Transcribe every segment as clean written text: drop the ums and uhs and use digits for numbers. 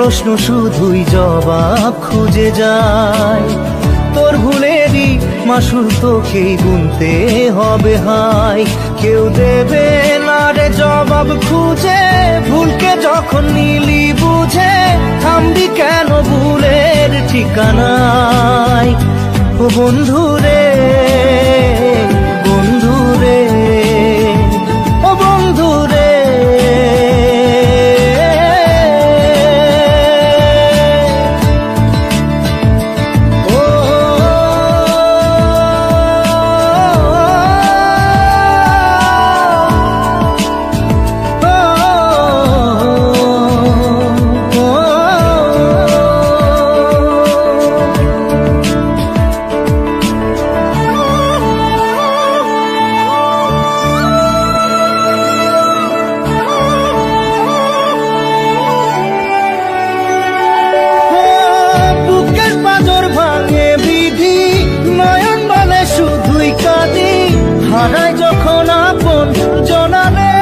প্রশ্ন শুধুই জবাব খুঁজে যায়। তোর ভুলেরই মাসুল তোকেই গুনতে হবে হাই। কেউ দেবে না রে জবাব খুঁজে, ভুলকে যখন নিলি বুঝে থামবি কেন ভুলের ঠিকানায়। ও বন্ধু রে, বন্ধু রে, ও বন্ধু রে। হারাই যখন আপন জনারে,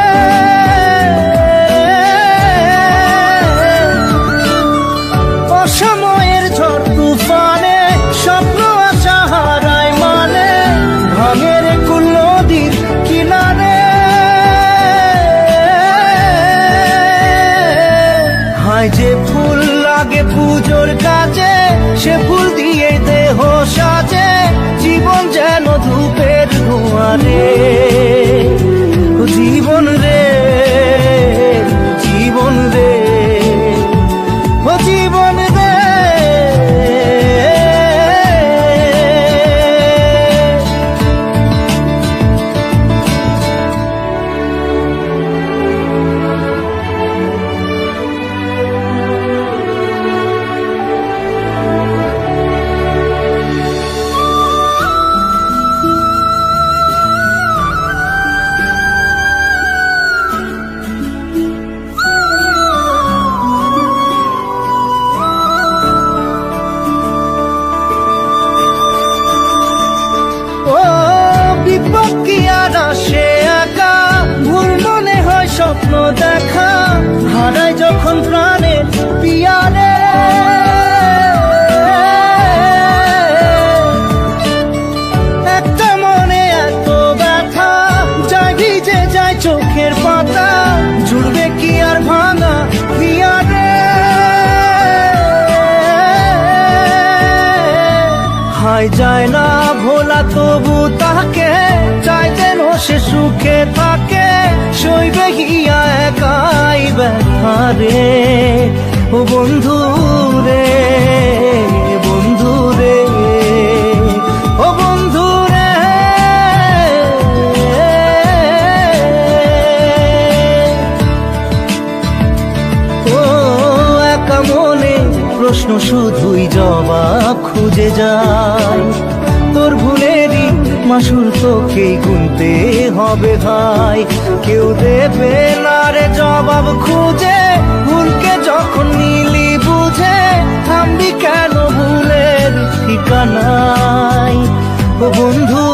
অসময়ের ঝড় তুফানে স্বপ্ন আশা হারায় মানে, ভাঙের কুল নদীর কিনারে। হায় যে ফুল লাগে পুজোর কাজে, সে ফুল দিয়ে দেহ সাজে, জীবন যেন ধূপের ধোঁয়ারে। জীবন রে, জীবন রে, ও জীবন রে। স্বপ্ন দেখা হারায় যখন প্রাণে পিয়ারে, একটা মনে এত ব্যথা যায় ভিজে যায় চোখের পাতা, জুড়বে কি আর ভাঙা পিয়ারে। হায় যায় না ভোলা তবু তাকে চাই যেন সে সুখে থাকে, সইবে গিয়া একাই ব্যথা রে। ও বন্ধু রে, বন্ধু রে, ও বন্ধু রে। ও একা মনে প্রশ্ন শুধুই জবাব খুঁজে যায়। তোর ভুলেরই মাসুল তোকেই গুনতে হবে ভাই। কেউ দেবে না রে জবাব খুঁজে, ভুলকে যখন নিলি বুঝে থামবি কেন ভুলের ঠিকানায়। ও বন্ধু